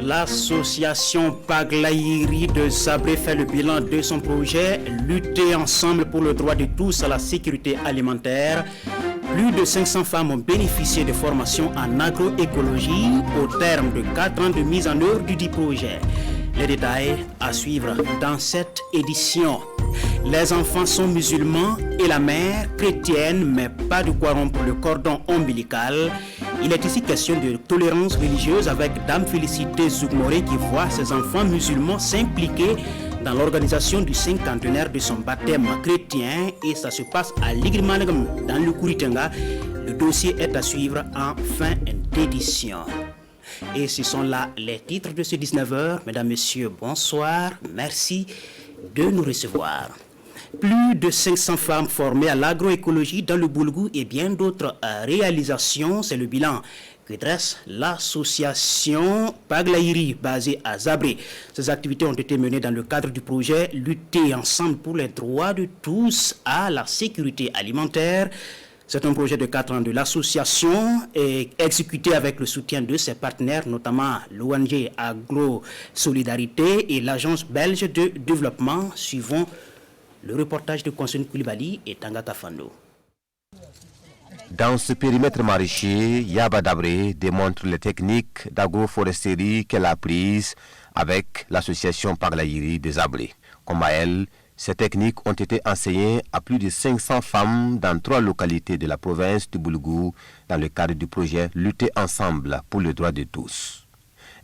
L'association Paglaïri de Zabré fait le bilan de son projet Lutter ensemble pour le droit de tous à la sécurité alimentaire. Plus de 500 femmes ont bénéficié de formations en agroécologie au terme de 4 ans de mise en œuvre du dit projet. Les détails à suivre dans cette édition. Les enfants sont musulmans et la mère chrétienne, mais pas de quoi rompre le cordon ombilical. Il est ici question de tolérance religieuse avec Dame Félicité Zougmoré qui voit ses enfants musulmans s'impliquer dans l'organisation du cinquantenaire de son baptême chrétien et ça se passe à Ligrimanagam dans le Kouritenga. Le dossier est à suivre en fin d'édition. Et ce sont là les titres de ce 19h. Mesdames, Messieurs, bonsoir. Merci de nous recevoir. Plus de 500 femmes formées à l'agroécologie dans le Boulgou et bien d'autres réalisations, c'est le bilan que dresse l'association Paglaïri basée à Zabré. Ces activités ont été menées dans le cadre du projet Lutter ensemble pour les droits de tous à la sécurité alimentaire. C'est un projet de 4 ans de l'association et exécuté avec le soutien de ses partenaires, notamment l'ONG Agro Solidarité et l'Agence belge de développement. Suivant le reportage de Consone Koulibaly et Tangata Fando. Dans ce périmètre maraîcher, Yaba Dabré démontre les techniques d'agroforesterie qu'elle a prises avec l'association Paglaïri des Zabré. Comme à elle, ces techniques ont été enseignées à plus de 500 femmes dans 3 localités de la province du Boulgou dans le cadre du projet Lutter ensemble pour le droit de tous.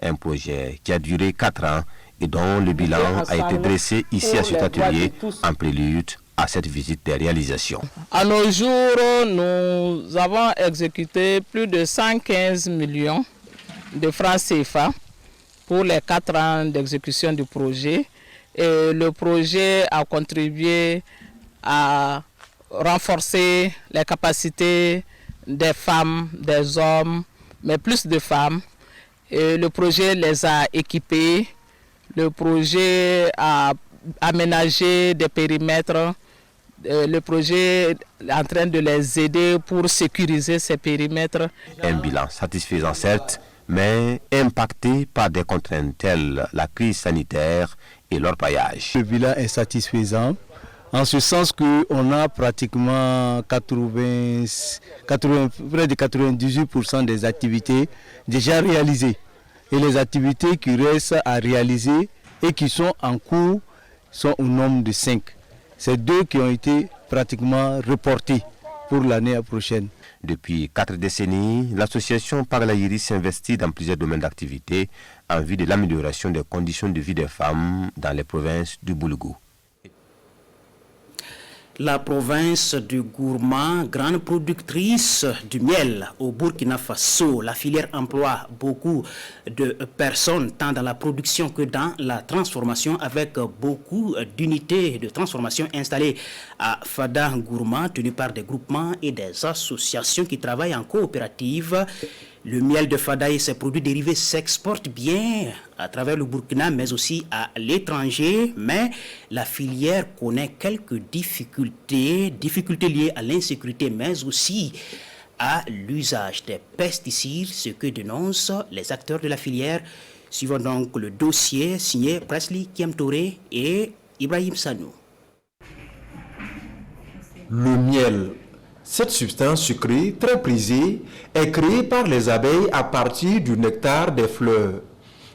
Un projet qui a duré 4 ans et dont le bilan a été dressé ici à cet atelier en prélude à cette visite des réalisations. À nos jours, nous avons exécuté plus de 115 millions de francs CFA pour les 4 ans d'exécution du projet. Et le projet a contribué à renforcer les capacités des femmes, des hommes, mais plus de femmes. Et le projet les a équipés. Le projet a aménagé des périmètres. Le projet est en train de les aider pour sécuriser ces périmètres. Un bilan satisfaisant certes, mais impacté par des contraintes telles la crise sanitaire et l'orpaillage. Le bilan est satisfaisant en ce sens qu'on a pratiquement près de 98% des activités déjà réalisées. Et les activités qui restent à réaliser et qui sont en cours sont au nombre de 5. C'est 2 qui ont été pratiquement reportés pour l'année prochaine. Depuis 4 décennies, l'association Paglaïri s'investit dans plusieurs domaines d'activité en vue de l'amélioration des conditions de vie des femmes dans les provinces du Boulgou. La province du Gourma, grande productrice du miel au Burkina Faso, la filière emploie beaucoup de personnes tant dans la production que dans la transformation avec beaucoup d'unités de transformation installées à Fada Gourma, tenues par des groupements et des associations qui travaillent en coopérative. Le miel de Fada et ses produits dérivés s'exportent bien à travers le Burkina, mais aussi à l'étranger. Mais la filière connaît quelques difficultés liées à l'insécurité, mais aussi à l'usage des pesticides, ce que dénoncent les acteurs de la filière. Suivons donc le dossier signé Presley Kiamtore et Ibrahim Sanou. Le miel. Cette substance sucrée, très prisée, est créée par les abeilles à partir du nectar des fleurs.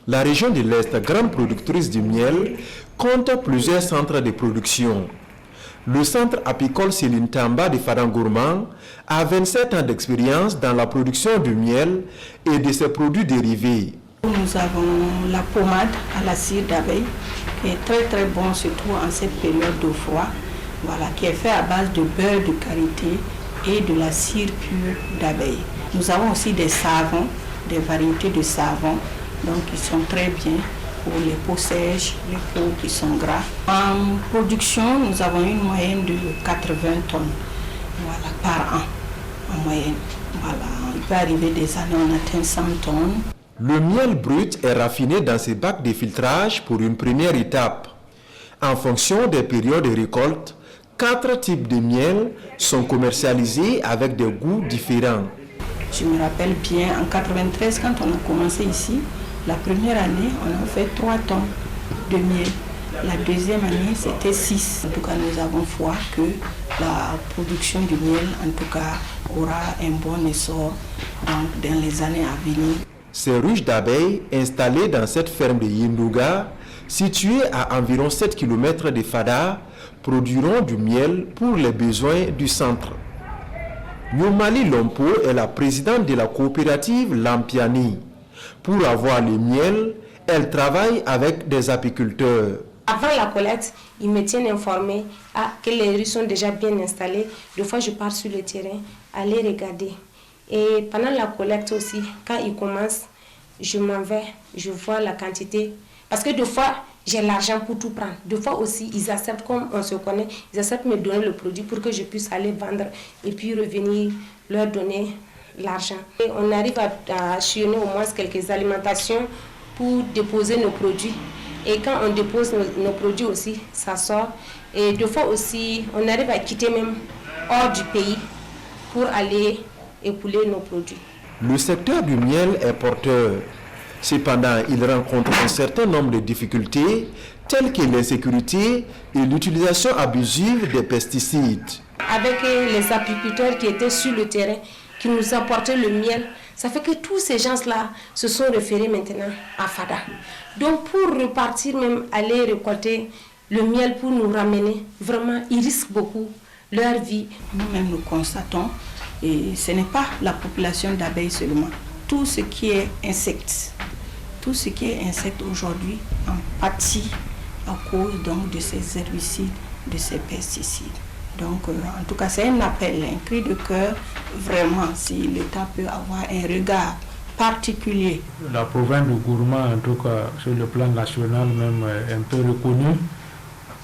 La région de l'Est, grande productrice du miel, compte plusieurs centres de production. Le centre apicole Céline Tamba de Fadangourman a 27 ans d'expérience dans la production du miel et de ses produits dérivés. Nous avons la pommade à la cire d'abeille qui est très très bon, surtout en cette période de froid, voilà, qui est fait à base de beurre de karité et de la cire pure d'abeille. Nous avons aussi des savons, des variétés de savons, donc qui sont très bien pour les peaux sèches, les peaux qui sont gras. En production, nous avons une moyenne de 80 tonnes, voilà, par an, en moyenne. Voilà, il peut arriver des années, on atteint 100 tonnes. Le miel brut est raffiné dans ces bacs de filtrage pour une première étape. En fonction des périodes de récolte, 4 types de miel sont commercialisés avec des goûts différents. Je me rappelle bien, en 93, quand on a commencé ici, La première année, on a fait 3 tonnes de miel. La deuxième année, c'était 6. En tout cas, nous avons foi que la production du miel, en tout cas, aura un bon essor dans les années à venir. Ces ruches d'abeilles installées dans cette ferme de Yindouga, située à environ 7 km de Fada, produiront du miel pour les besoins du centre. Nyomali Lompo est la présidente de la coopérative Lampiani. Pour avoir le miel, elle travaille avec des apiculteurs. Avant la collecte, ils me tiennent informé que les ruches sont déjà bien installées. Des fois, je pars sur le terrain, aller regarder. Et pendant la collecte aussi, quand ils commencent, je m'en vais, je vois la quantité. Parce que des fois, j'ai l'argent pour tout prendre. Des fois aussi, ils acceptent, comme on se connaît, ils acceptent de me donner le produit pour que je puisse aller vendre et puis revenir leur donner l'argent. Et on arrive à acheter au moins quelques alimentations pour déposer nos produits. Et quand on dépose nos produits aussi, ça sort. Et des fois aussi, on arrive à quitter même hors du pays pour aller écouler nos produits. Le secteur du miel est porteur. Cependant, il rencontre un certain nombre de difficultés, telles que l'insécurité et l'utilisation abusive des pesticides. Avec les apiculteurs qui étaient sur le terrain, qui nous apportaient le miel, ça fait que tous ces gens-là se sont référés maintenant à Fada. Donc pour repartir même, aller récolter le miel pour nous ramener, vraiment, ils risquent beaucoup leur vie. Nous-mêmes, nous constatons, et ce n'est pas la population d'abeilles seulement, tout ce qui est insectes. Tout ce qui est insectes aujourd'hui en pâtit à cause donc de ces herbicides, de ces pesticides. Donc en tout cas c'est un appel, un cri de cœur, vraiment si l'État peut avoir un regard particulier. La province de Gourma, en tout cas sur le plan national même, est un peu reconnue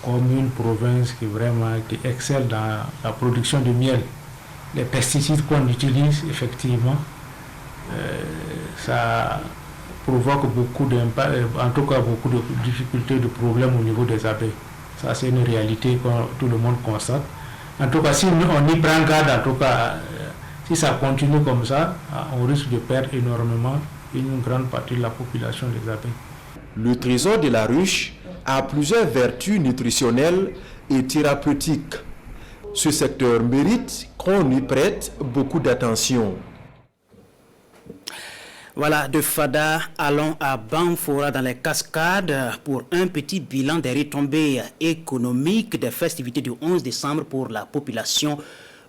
comme une province qui excelle dans la production de miel. Les pesticides qu'on utilise effectivement, ça provoque beaucoup d'impact, en tout cas beaucoup de difficultés, de problèmes au niveau des abeilles. Ça c'est une réalité que tout le monde constate. En tout cas, si on y prend garde, en tout cas, si ça continue comme ça, on risque de perdre énormément une grande partie de la population des abeilles. Le trésor de la ruche a plusieurs vertus nutritionnelles et thérapeutiques. Ce secteur mérite qu'on y prête beaucoup d'attention. Voilà, de Fada, allons à Banfora dans les Cascades pour un petit bilan des retombées économiques des festivités du 11 décembre pour la population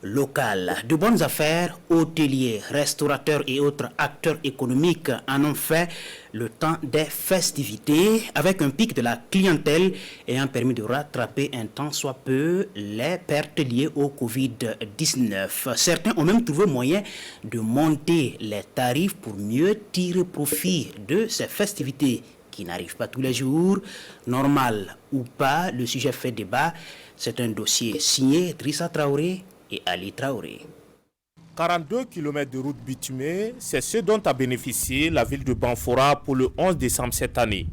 locale. De bonnes affaires, hôteliers, restaurateurs et autres acteurs économiques en ont fait le temps des festivités avec un pic de la clientèle ayant permis de rattraper un tant soit peu les pertes liées au Covid-19. Certains ont même trouvé moyen de monter les tarifs pour mieux tirer profit de ces festivités qui n'arrivent pas tous les jours. Normal ou pas, le sujet fait débat. C'est un dossier signé Drissa Traoré et Ali Traoré. 42 km de route bitumée, c'est ce dont a bénéficié la ville de Banfora pour le 11 décembre cette année.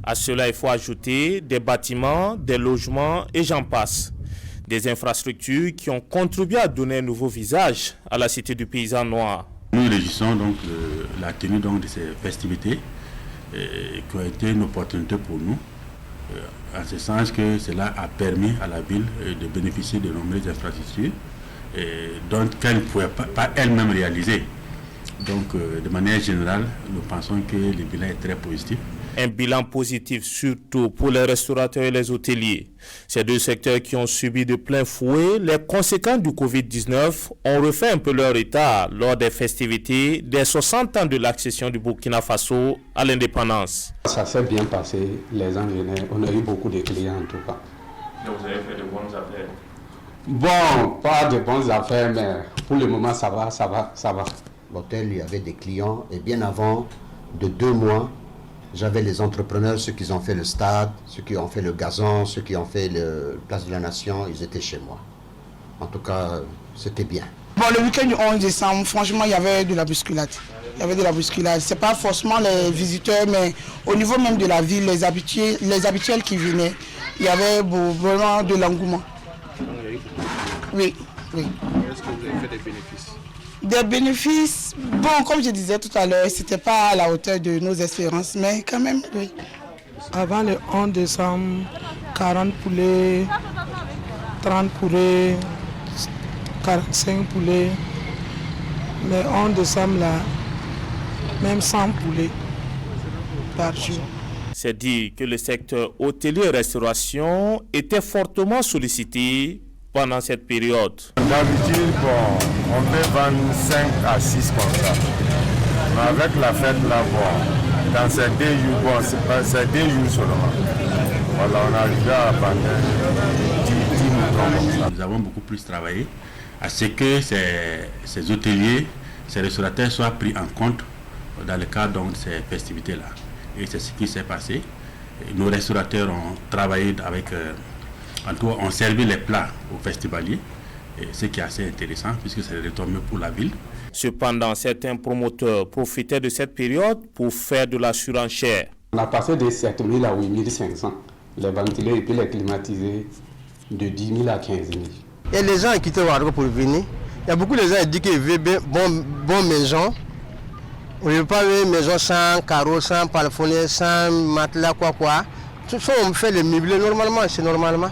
À cela, il faut ajouter des bâtiments, des logements et j'en passe. Des infrastructures qui ont contribué à donner un nouveau visage à la cité du paysan noir. Nous réjouissons donc la tenue donc de ces festivités qui ont été une opportunité pour nous. En ce sens que cela a permis à la ville de bénéficier de nombreuses infrastructures dont elle ne pouvait pas elle-même réaliser. Donc, de manière générale, nous pensons que le bilan est très positif. Un bilan positif surtout pour les restaurateurs et les hôteliers. Ces deux secteurs qui ont subi de plein fouet les conséquences du Covid-19 ont refait un peu leur état lors des festivités des 60 ans de l'accession du Burkina Faso à l'indépendance. Ça s'est bien passé, les gens venaient, on a eu beaucoup de clients en tout cas. Donc vous avez fait de bonnes affaires? Bon, pas de bonnes affaires, mais pour le moment ça va. L'hôtel, il y avait des clients et bien avant de 2 mois, j'avais les entrepreneurs, ceux qui ont fait le stade, ceux qui ont fait le gazon, ceux qui ont fait le Place de la Nation, ils étaient chez moi. En tout cas, c'était bien. Bon, le week-end du 11 décembre, franchement, il y avait de la bousculade. Ce n'est pas forcément les visiteurs, mais au niveau même de la ville, les habituels qui venaient, il y avait vraiment de l'engouement. Oui. Est-ce que vous avez fait des bénéfices? Des bénéfices, bon, comme je disais tout à l'heure, ce n'était pas à la hauteur de nos espérances, mais quand même, oui. Avant le 11 décembre, 40 poulets, 30 poulets, 45 poulets. Le 11 décembre, là, même 100 poulets par jour. C'est dit que le secteur hôtelier et restauration était fortement sollicité pendant cette période. D'habitude, on peut vendre 5 à 6 comme ça. Mais avec la fête là, dans ces 2 jours, c'est 2 jours seulement. Voilà, on arrive à vendre 10 moutons comme ça. Nous avons beaucoup plus travaillé à ce que ces hôteliers, ces restaurateurs soient pris en compte dans le cadre de ces festivités-là. Et c'est ce qui s'est passé. Nos restaurateurs ont travaillé avec, en tout cas, ont servi les plats aux festivaliers, et ce qui est assez intéressant puisque c'est retombé pour la ville. Cependant, certains promoteurs profitaient de cette période pour faire de la surenchère. On a passé de 7 000 à 8 500, les ventilés et puis les climatisés de 10 000 à 15 000. Et les gens qui quittent Ouagadougou pour venir, il y a beaucoup de gens qui disent qu'ils veulent bon maison. On ne veut pas une maison sans carreaux, sans palafonier, sans matelas, quoi. Tout ça, on fait le meublé normalement, c'est normalement.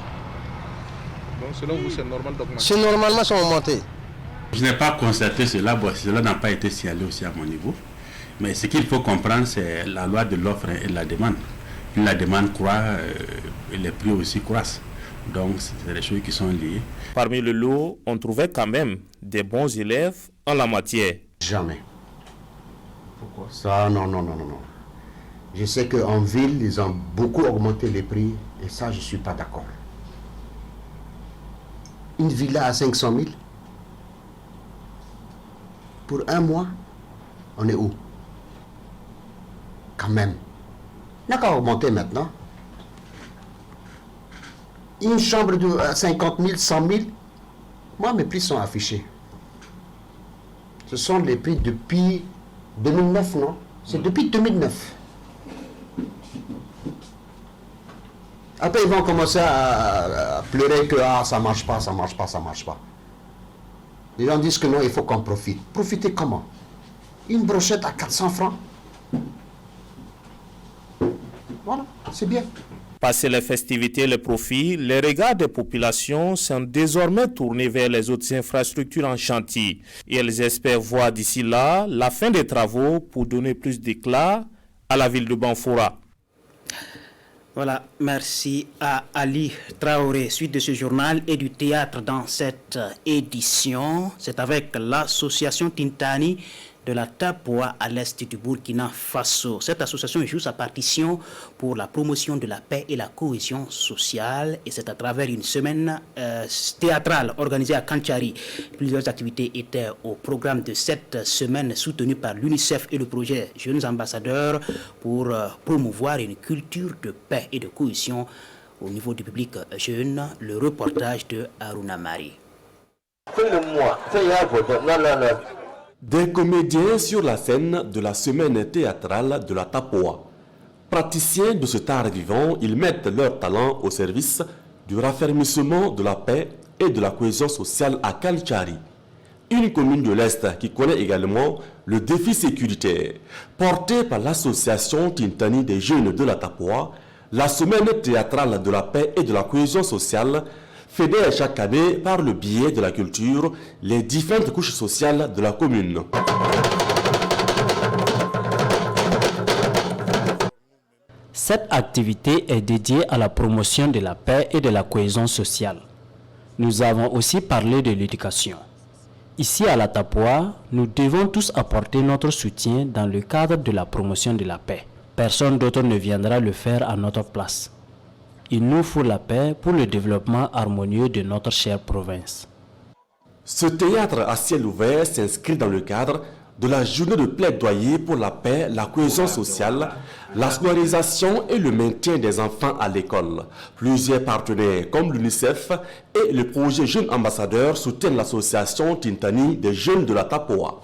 Donc selon vous, c'est normal d'augmenter? C'est normalement, ça va monter. Je n'ai pas constaté cela, cela n'a pas été signalé aussi à mon niveau. Mais ce qu'il faut comprendre, c'est la loi de l'offre et de la demande. Plus la demande croît, les prix aussi croissent. Donc, c'est des choses qui sont liées. Parmi le lot, on trouvait quand même des bons élèves en la matière. Jamais. Pourquoi ça? Non. Je sais qu'en ville, ils ont beaucoup augmenté les prix et ça, je ne suis pas d'accord. Une villa à 500 000 pour un mois, on est où? Quand même. Il n'a qu'à augmenter maintenant. Une chambre de 50 000, 100 000, moi, mes prix sont affichés. Ce sont les prix depuis 2009, non? C'est depuis 2009. Après, ils vont commencer à pleurer que ça ne marche pas. Les gens disent que non, il faut qu'on profite. Profiter comment? Une brochette à 400 francs. Voilà, c'est bien. Passé les festivités et les profits, les regards des populations sont désormais tournés vers les autres infrastructures en chantier. Et elles espèrent voir d'ici là la fin des travaux pour donner plus d'éclat à la ville de Banfora. Voilà, merci à Ali Traoré. Suite de ce journal et du théâtre dans cette édition, c'est avec l'association Tintani de la Tapoa à l'est du Burkina Faso. Cette association joue sa partition pour la promotion de la paix et la cohésion sociale et c'est à travers une semaine théâtrale organisée à Kanchari. Plusieurs activités étaient au programme de cette semaine soutenues par l'UNICEF et le projet Jeunes Ambassadeurs pour promouvoir une culture de paix et de cohésion au niveau du public jeune. Le reportage de Aruna Mari. Des comédiens sur la scène de la semaine théâtrale de la Tapoa. Praticiens de cet art vivant, ils mettent leur talent au service du raffermissement de la paix et de la cohésion sociale à Kalchari, une commune de l'Est qui connaît également le défi sécuritaire. Portée par l'association Tintani des jeunes de la Tapoa, la semaine théâtrale de la paix et de la cohésion sociale fédère chaque année par le biais de la culture les différentes couches sociales de la commune. Cette activité est dédiée à la promotion de la paix et de la cohésion sociale. Nous avons aussi parlé de l'éducation. Ici à la Tapoa, nous devons tous apporter notre soutien dans le cadre de la promotion de la paix. Personne d'autre ne viendra le faire à notre place. Il nous faut la paix pour le développement harmonieux de notre chère province. Ce théâtre à ciel ouvert s'inscrit dans le cadre de la journée de plaidoyer pour la paix, la cohésion sociale, la scolarisation et le maintien des enfants à l'école. Plusieurs partenaires comme l'UNICEF et le projet Jeunes Ambassadeurs soutiennent l'association Tintani des jeunes de la Tapoa.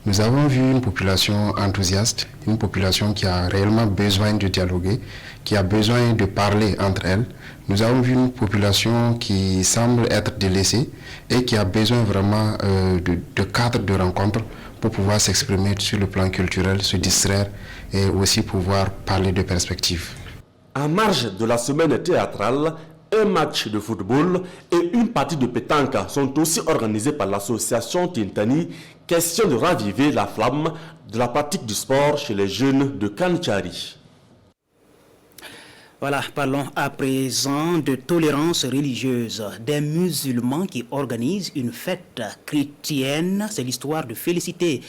Nous avons vu une population enthousiaste, une population qui a réellement besoin de dialoguer, qui a besoin de parler entre elles. Nous avons vu une population qui semble être délaissée et qui a besoin vraiment de cadres de rencontre pour pouvoir s'exprimer sur le plan culturel, se distraire et aussi pouvoir parler de perspectives. En marge de la semaine théâtrale, un match de football et une partie de pétanque sont aussi organisés par l'association Tintani, question de raviver la flamme de la pratique du sport chez les jeunes de Kanchari. Voilà, parlons à présent de tolérance religieuse. Des musulmans qui organisent une fête chrétienne, c'est l'histoire de Félicité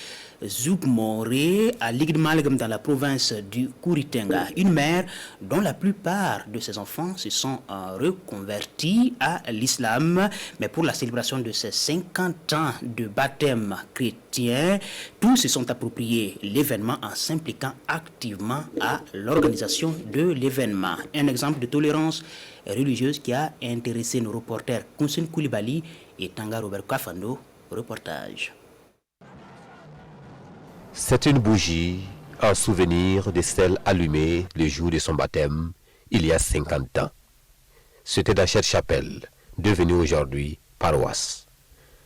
Zoukmoré à Ligdmalgam dans la province du Kouritenga. Une mère dont la plupart de ses enfants se sont reconvertis à l'islam. Mais pour la célébration de ses 50 ans de baptême chrétien, tous se sont appropriés l'événement en s'impliquant activement à l'organisation de l'événement. Un exemple de tolérance religieuse qui a intéressé nos reporters Kounsin Koulibaly et Tanga Robert Kafando. Reportage. C'est une bougie en souvenir de celle allumée le jour de son baptême, il y a 50 ans. C'était Dachet Chapelle, devenue aujourd'hui paroisse.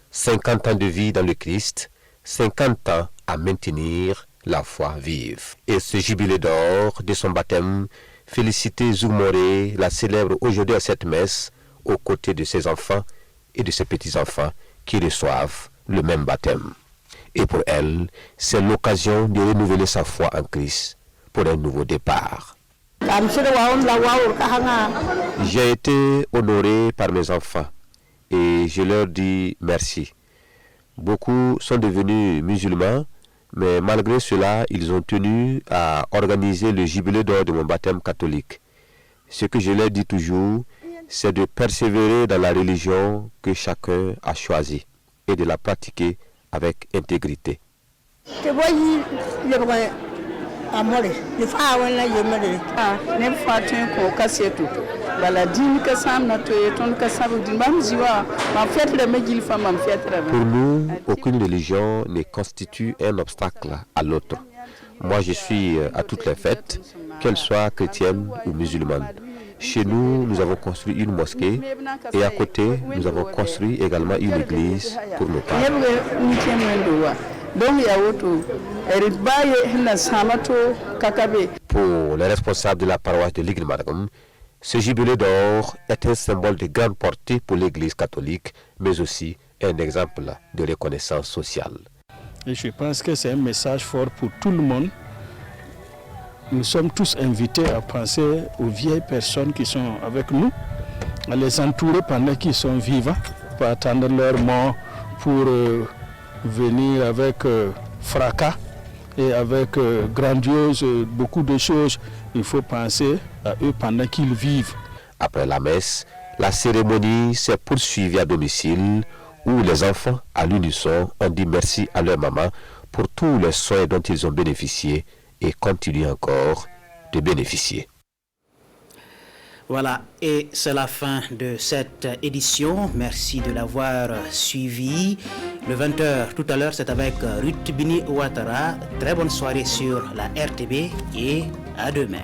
50 ans de vie dans le Christ, 50 ans à maintenir la foi vive. Et ce jubilé d'or de son baptême, Félicité Zoukmoré la célèbre aujourd'hui à cette messe, aux côtés de ses enfants et de ses petits-enfants qui reçoivent le même baptême. Et pour elle, c'est l'occasion de renouveler sa foi en Christ pour un nouveau départ. J'ai été honoré par mes enfants et je leur dis merci. Beaucoup sont devenus musulmans, mais malgré cela, ils ont tenu à organiser le jubilé d'or de mon baptême catholique. Ce que je leur dis toujours, c'est de persévérer dans la religion que chacun a choisie et de la pratiquer avec intégrité. Pour nous, aucune religion ne constitue un obstacle à l'autre. Moi, je suis à toutes les fêtes, qu'elles soient chrétiennes ou musulmanes. Chez nous, nous avons construit une mosquée et à côté, nous avons construit également une église pour nos parents. Pour les responsables de la paroisse de Ligdmalgam, ce jubilé d'or est un symbole de grande portée pour l'église catholique, mais aussi un exemple de reconnaissance sociale. Et je pense que c'est un message fort pour tout le monde. Nous sommes tous invités à penser aux vieilles personnes qui sont avec nous, à les entourer pendant qu'ils sont vivants, pas attendre leur mort pour venir avec fracas et avec grandiose beaucoup de choses. Il faut penser à eux pendant qu'ils vivent. Après la messe, la cérémonie s'est poursuivie à domicile où les enfants, à l'unisson, ont dit merci à leur maman pour tous les soins dont ils ont bénéficié et continuent encore de bénéficier. Voilà, et c'est la fin de cette édition. Merci de l'avoir suivi. Le 20h tout à l'heure, c'est avec Ruth Bini Ouattara. Très bonne soirée sur la RTB et à demain.